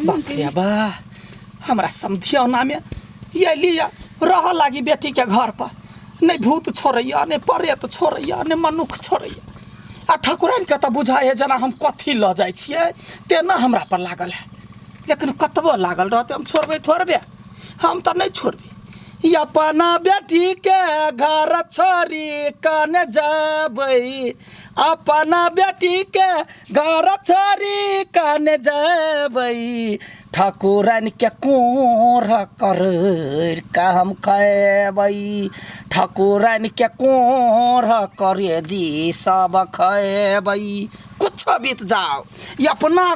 बाप रे बा हमरा समधिया में ये लिया रह लागी बेटी के घर पर नहीं भूत छोड़ैया नहीं प्रेत छोड़ैया नहीं मनुख छोड़ैया आ ठाकुरन के तो बुझाए जना हम कथी ल जाय छियै तेना हमरा पर लागल है लेकिन कतबो लागल रहते हम छोड़बे थोड़बे हम तो नहीं छोड़बे अपना बेटी के घर छोड़ी कन जबै अपना बेटी के घर छोड़ी कन जबै ठाकुरन के कोर कर हम खेबै ठाकुरन के कोर करे जी सब खेबै कुछ बीत जाओ अपना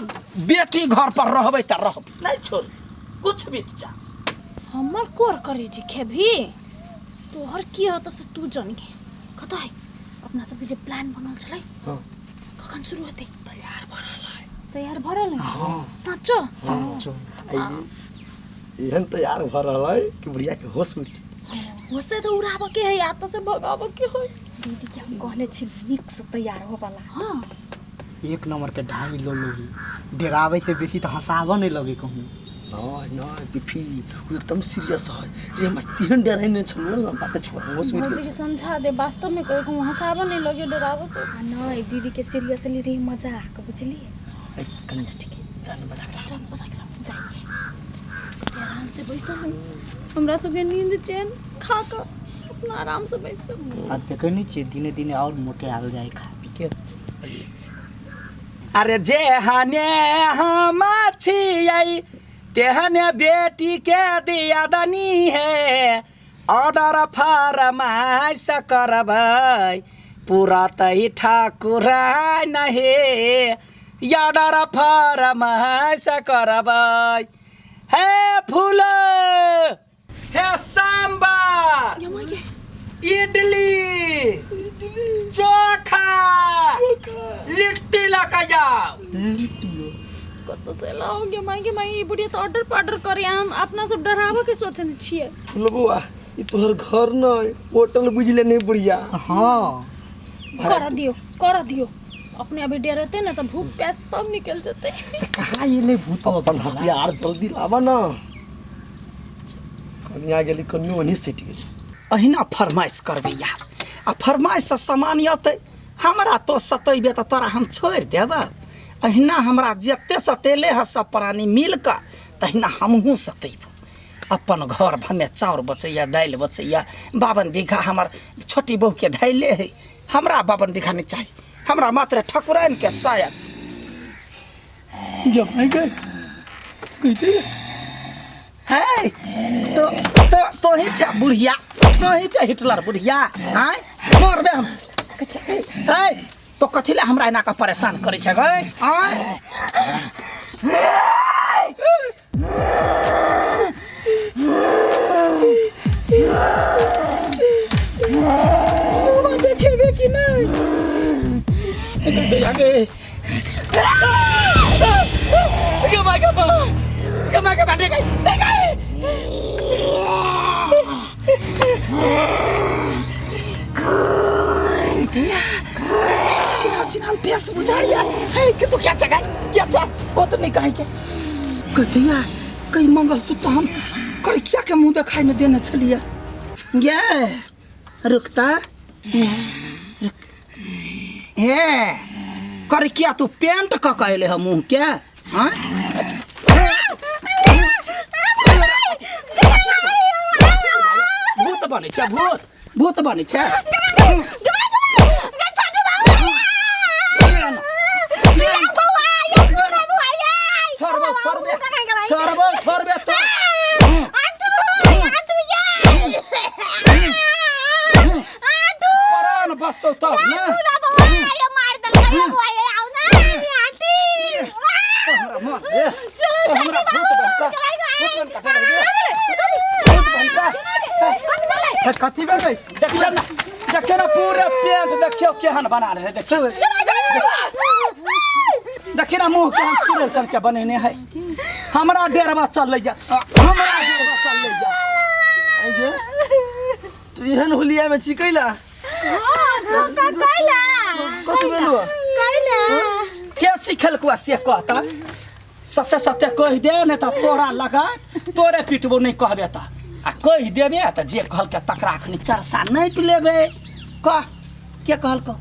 बेटी घर पर रहबै त रहब नहीं छोड़ कुछ बीत जाओ हमर कोर करे जी खेभी तोहर की होता से तू जान के कत है अपना सब जे प्लान बनल छलै हां कखन शुरू होते तैयार भरल है हां साचो एहन तैयार भरल है कि बुढ़िया के होश उड़ होसे तो उड़ाब के है या तो से भगाब के है दीदी के हम कहले छी निक से तैयार हो वाला हां एक नंबर के ढाई लो लो डरावे से बेसी तो हंसावा नहीं लगे कहूं ना बिफी एकदम सीरियस है ये मस्ती हन डराई नहीं छोड़ ना बात छोड़ वो सुन मुझे समझा दे वास्तव में कोई को हंसावा नहीं लगे डरावे से ना दीदी के सीरियसली रे मजाक बुझली कनेक्ट ठीक है जान बता जाई छी आराम से बैसल हमरा सब के नींद चैन खा कर अपना आराम से बैसल आ देखनी छी दिने दिने और मोटे आल जाए खा पी के अरे जे हने हम छियै तेहने बेटी के दिया दनी है ऑर्डर फरमाइश करबै पूरा तई ठाकुर नहीं ऑर्डर फरमाइश करबै हे फूल हे सांबर इडली चोखा लिट्टी लगा जाओ कत से लाओगे माई बुढ़िया तो ऑर्डर करे हम अपना सब डरावा के सोचने छिए फुलबुआ ई तोहर घर न होटल बुझले नहीं बुढ़िया हां कर दियो अपने अभी डरते ना तो भूख प्यास सब निकल जाते कहां ये ले भूत अपन हथियार जल्दी लावा ना कनिया गेली कनियो नहीं सेट गेली अहिना फरमाइश करबे यार आ फरमाइश से सामान आते हमरा तो सतैबे तो तोरा हम छोड़ देब अहिना हमरा जते सतेले है सब प्राणी मिल कर तहिना हमहूँ सतैब अपन घर भने चाउर बचैया दाल बचैया 52 बीघा हमार छोटी बहू के धैले है हमरा 52 बीघा नहीं चाहिए हमरा मात्र ठकुराइन के शायद जमाई गए कहते है तो ही छे बुढ़िया तो ही छे हिटलर बुढ़िया हैं मरबे हम है तो कथिले हमरा एना का परेशान करे छे गए देखेबे कि नहीं आगे गमा देख चिनाल प्यास बुझाया है कि तू क्या वो तो नहीं कहे के कतिया कई मंगलसूत्र हम करे क्या मुंह दिखाई में देने छलिए ये रुकता हे करे क्या तू पेंट क कहले ह मुंह के हां भूत बने छ भूत बने छ छोड़बे तो प्राण बस्तो तो ना मार दल करे बुआ आउ ना आंटी हमरा कथी बन गई देखियो ना पूरा पेंट देखियो केहन बना रहे देखियो देखियो ना मुंह केहन चुड़ैल सब के बनेने है हमरा डेरवा चल ले जा तू एहन होलिया में चिकैला हां कैला कत बेलुआ कैला के सिखल को से कहता सत्य सत्य कह दे नहीं तो तोरा लगा तोरे पिटबो नहीं कहबे तो आ कह देबे तो जे कहल के तकरा खनी चरसा नहीं पिलेबे कह के कहल को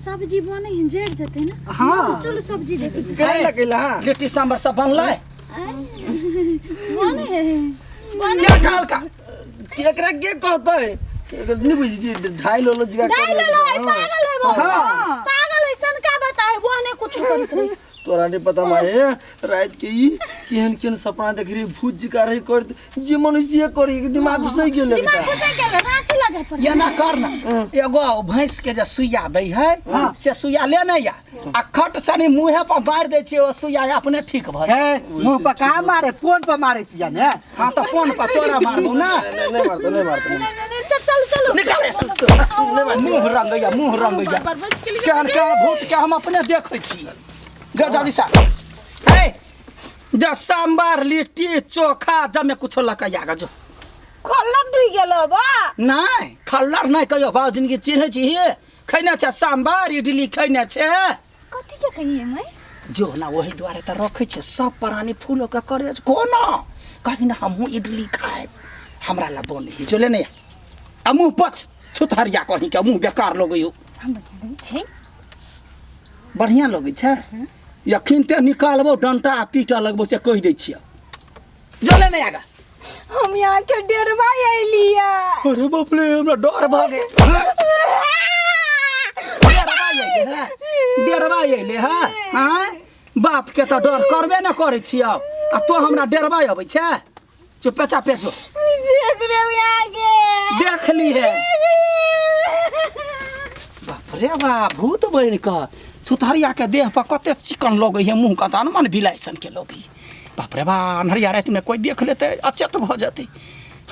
सब्जी बने हैं जेड़ जते ना। हाँ। चलो सब्जी देखे छी। काय लगेला लिट्टी सांभर सब बनलै बने है बने क्या कहल का एकरा के कहता है नहीं बुझी 2.5 लोलो जिगा डाल लो है पागल है वो। पागल है सन का बताए बने कुछ करत रही। तोरा नहीं पता माए रात के ई केहन सपना देख रही भूत जिका रही कर जे मनुष्य करी दिमाग घुसै गेल दिमाग बेटा घुसे गेल रांची ला जाय पर। ये ना करना एगो भैंस के जे सुइया दै है से सुइया ले नहीं या आ खट सनी मुंहे पर मार दे छियै ओ सुइया अपने ठीक भ जाय। है मुंह पर कहाँ मारे फोन पर मारे सिया ने। हां तो कोन पर तोरा मारबो ना नहीं मारता चल चलो निकाल मुंह रंगैया केहन केहन भूत के हम अपने देखै छी जा जल्दी सा हे जा सांभर लिट्टी चोखा जमे कुछो लकैया ग जो खल्ला डुइ गेल बा। नहीं खल्लर नहीं कहियो बा जिंदगी चिन्है छी खैने छै सांभर इडली खैने छै कथि के कहिए मैं जो ना वही द्वारे त रखै छै सब प्राणी फूलो के करे कोना कहीं ना हमहू इडली खाए हमरा ला बोली जो लेने आ मुंह पछ छुतहरिया कहीं के मुंह बेकार लगैयो हम बताबै छै बढ़िया लगै छै यखिन ते निकालबो डंटा आ पीटा लगबो से कह दै छियै जो लेने आगा हम यहाँ के डेरवा आइलिया। अरे बाप रे हमरा डर भ गेल डेरवा अइले हां बाप के तो डर करबे न करै छियै आ तो हमरा डेरवा अबै छै चुप पे जो देख रे आगे देख ली है बाप रे बा भूत बन का सुथारिया के देह पर कते चिकन लगे है मुंह का तो अनुमान बिलाइसन के लगे बाप रे बा अनहरिया रात में कोई देख लेते अचेत भ जाते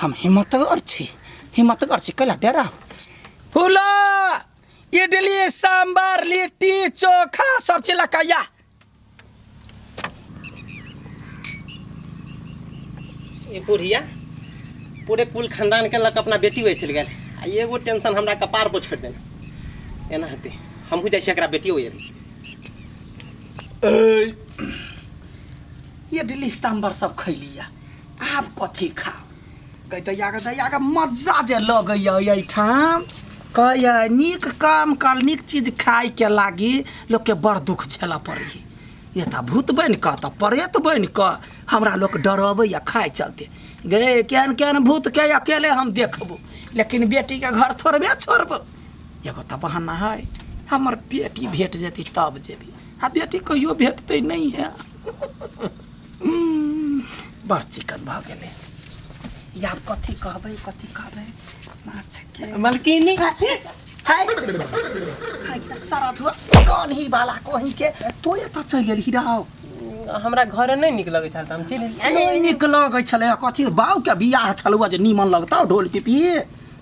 हम हिम्मतगर छी कला डेरा फूला इडली सांभर लिट्टी चोखा सब चीज लकैया ये बुढ़िया पूरे कुल खानदान के लक अपना बेटी हुए चल गए आ एगो टेंशन हमरा कपार पर छोड़ देना एना हेते हमहू जाइ छी एकरा बेटी होय इडली सांभर सब खैलिया आब कथी खाओ गई दैया मजा जे लगैया एहिठाम कहैया नीक काम कर नीक चीज खाए के लागी लोग के बड़ दुख झेला पड़ी ये तो भूत बन कऽ तो प्रेत बन कऽ हमरा लोग डरबैया खाए चलते गे केहन केहन भूत के अकेले हम देखबो लेकिन बेटी के घर थोड़बे छोड़बो एगो तो बहाना है हमर बेटी भेट जेती तब जेबी आ बेटी कहियो भेटते नहीं है बड़ चिकन भ गेलै यार कथी कहबै माछ के मलकिनी हाय सारा धुआ कौन ही वाला कहीं के तो ये तो चल गेल हिराव हमरा घर नहीं निक लगे छल हम चल नहीं निक लगै छलै कथी बाऊ के बियाह छलुआ जे नीमन लगता ढोल पिपी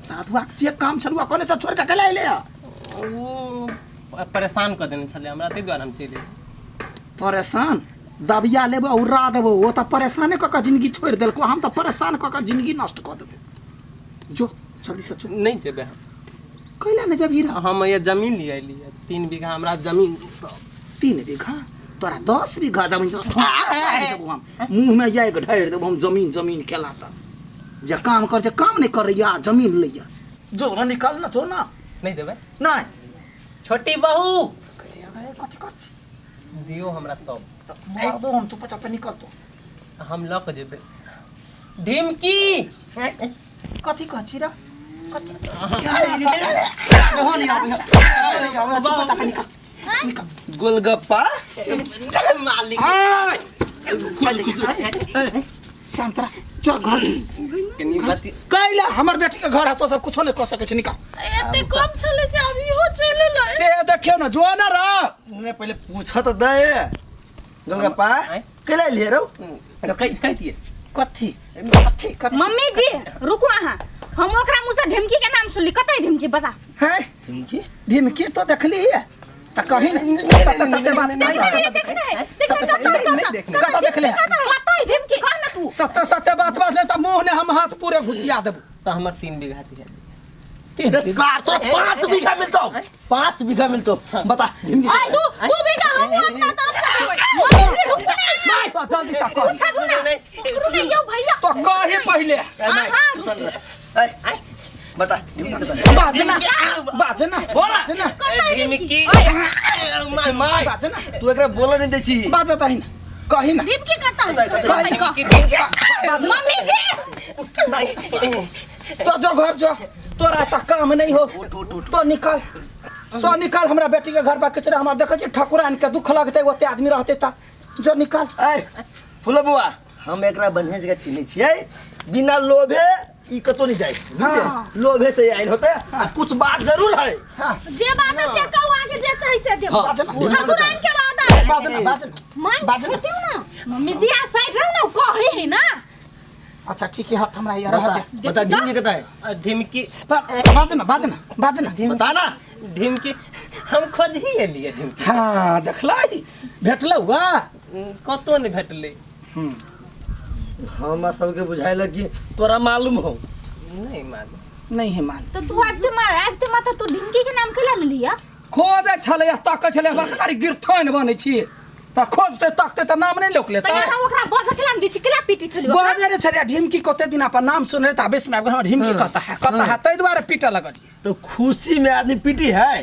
साधुआ जे काम छलुआ कोने से छोड़ के कला अइले वो परेशान कर देने छले हमरा तै द्वारा हम चल परेशान दबिया लेबो उड़ा देबो वो तो परेशाने क के जिंदगी छोड़ देलको हम तो परेशान क के जिंदगी नष्ट कर देबो जो जल्दी से चल नहीं जेबे कैला ने जब हीरा हम ये जमीन ले आइली 3 बीघा हमरा जमीन 3 बीघा तोरा 10 बीघा जमीन हम मुंह में जाए के ढार देबो हम जमीन केला त जे काम कर जे काम नहीं करैया जमीन लैया जो ना निकाल ना जो ना नहीं देबे नहीं छोटी बहू कथी कर छी दियो हमरा तब मारबो हम चुपचाप निकल तो हम ल के जेबे ढिमकी कथी कह छी रा कथी गोलगप्पा मालिक संतरा चल घर कनी बाती कैला हमर बेटी के घर है तो सब कुछो नहीं कह सके छी निकाल एते कम छले से अभी हो चले ल से देखियो ना जो ना रा ने पहले पूछा तो दे गोलगप्पा केला लिए रो अरे कह दिए कथी मम्मी जी रुको अहाँ हम ओकरा मुंह से ढिमकी के नाम सुनली कतै ढिमकी बता है धीमकी तो देखली है त कहीं सत्य बात कता देख ले कतै ढिमकी कह ना तू सत्य बात बात ले त मुंह ने हम हाथ पूरे घुसिया देबो तो हमर 3 बीघा दिया दस कार तो 5 बीघा मिलतो 5 बीघा मिलतो बता ढिमकी आई तू भी का हम अपना तरफ से मम्मी जी रुक नहीं तो जल्दी से कह पूछा तू ना रुक भैया तो कहे पहले बता ढिमकी बाजे ना बोला ढिमकी माय बाजे ना तू एकरा बोला नहीं देची बाजता ही ना कही ना डिम के करता है मम्मी जी तो जो घर जो तोरा तक काम नहीं हो तो निकल हमरा बेटी के घर पर कचरा हमार देखे ठकुरान के दुख लगते ओते आदमी रहते ता जो निकल ए फुला बुआ हम एकरा बढ़िया जगह चिन्ह छियै बिना लोभे ई कतो नहीं जाए बुझलिए लोभे से आइल होते आ कुछ बात जरूर है जे बात से कहू आगे जे चाहि से देब ठकुरान के बात है बाजे ना छोड़ती हूं ना मम्मी जी आ साइड रहो ना कहे है ना अच्छा ठीक है हट हमरा यार बता ढिमकी कहता है ढिमकी बाजे ना बता ना ढिमकी हम खोज ही लिए ढिमकी हाँ देखला भेटल हुआ कतो नहीं भेटले हम सबके बुझाइल कि तोरा मालूम हो नहीं मालूम नहीं है मान तो तू आते माता तू ढिमकी के नाम केला लेलिया खोजे छले तक छले बड़का गिरथन बने छी त खोजते तकते त नाम नहीं लोक लेता त यहाँ ओकरा बजकला में बिचकला पीटी छलियो बाजारे छले ढिमकी कोते दिन अपन नाम सुने त बेस में ढिमकी कहता है तै द्वारा पीटा लगल तो खुशी में आदमी पीटी है